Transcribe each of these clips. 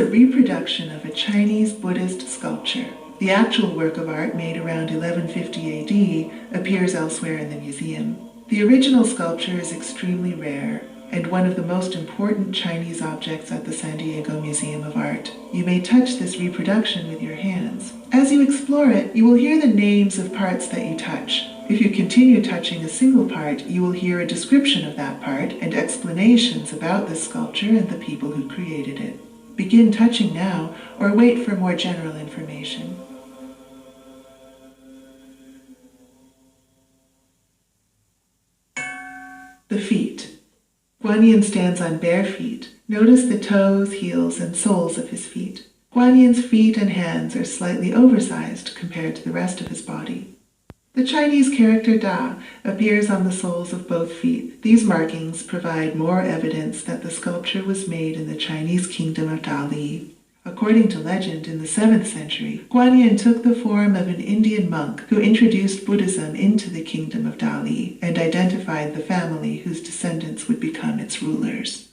a reproduction of a Chinese Buddhist sculpture. The actual work of art, made around 1150 AD, appears elsewhere in the museum. The original sculpture is extremely rare and one of the most important Chinese objects at the San Diego Museum of Art. You may touch this reproduction with your hands. As you explore it, you will hear the names of parts that you touch. If you continue touching a single part, you will hear a description of that part and explanations about this sculpture and the people who created it. Begin touching now, or wait for more general information. The feet. Guanyin stands on bare feet. Notice the toes, heels, and soles of his feet. Guanyin's feet and hands are slightly oversized compared to the rest of his body. The Chinese character Da appears on the soles of both feet. These markings provide more evidence that the sculpture was made in the Chinese kingdom of Dali. According to legend, in the 7th century, Guanyin took the form of an Indian monk who introduced Buddhism into the kingdom of Dali and identified the family whose descendants would become its rulers.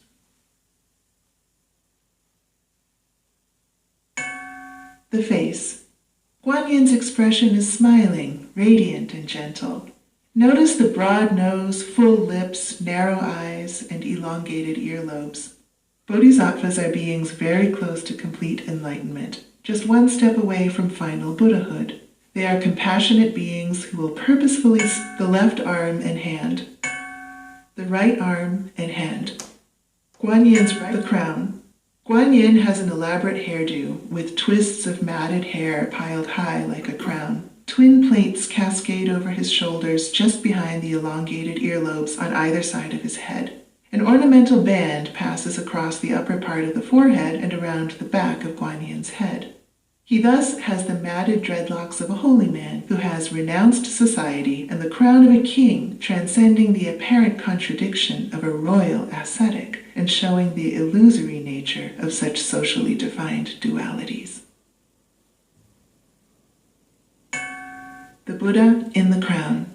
The face. Guanyin's expression is smiling, radiant, and gentle. Notice the broad nose, full lips, narrow eyes, and elongated earlobes. Bodhisattvas are beings very close to complete enlightenment, just one step away from final Buddhahood. They are compassionate beings who will purposefully the left arm and hand, the right arm and hand. Guanyin's the crown. Guanyin has an elaborate hairdo with twists of matted hair piled high like a crown. Twin plaits cascade over his shoulders just behind the elongated earlobes on either side of his head. An ornamental band passes across the upper part of the forehead and around the back of Guanyin's head. He thus has the matted dreadlocks of a holy man who has renounced society and the crown of a king, transcending the apparent contradiction of a royal ascetic and showing the illusory nature of such socially defined dualities. The Buddha in the crown.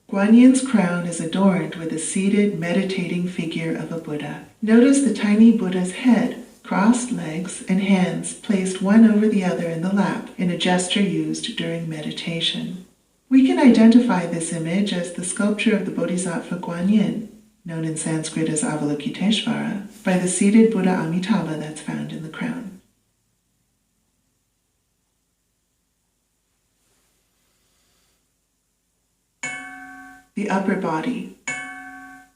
Guanyin's crown is adorned with a seated, meditating figure of a Buddha. Notice the tiny Buddha's head, crossed legs, and hands placed one over the other in the lap in a gesture used during meditation. We can identify this image as the sculpture of the Bodhisattva Guanyin, known in Sanskrit as Avalokiteshvara, by the seated Buddha Amitabha that's found in the crown. The upper body.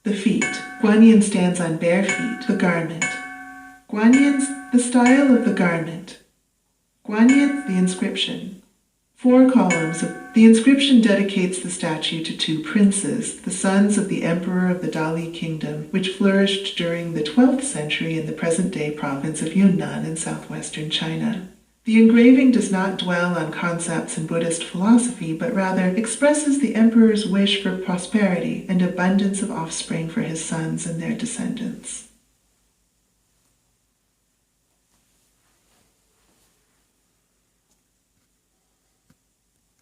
The feet. Guanyin stands on bare feet. The garment. Guanyin's the style of the garment. Guanyin, the inscription. 4 columns. The inscription dedicates the statue to 2 princes, the sons of the emperor of the Dali kingdom, which flourished during the 12th century in the present-day province of Yunnan in southwestern China. The engraving does not dwell on concepts in Buddhist philosophy, but rather expresses the emperor's wish for prosperity and abundance of offspring for his sons and their descendants.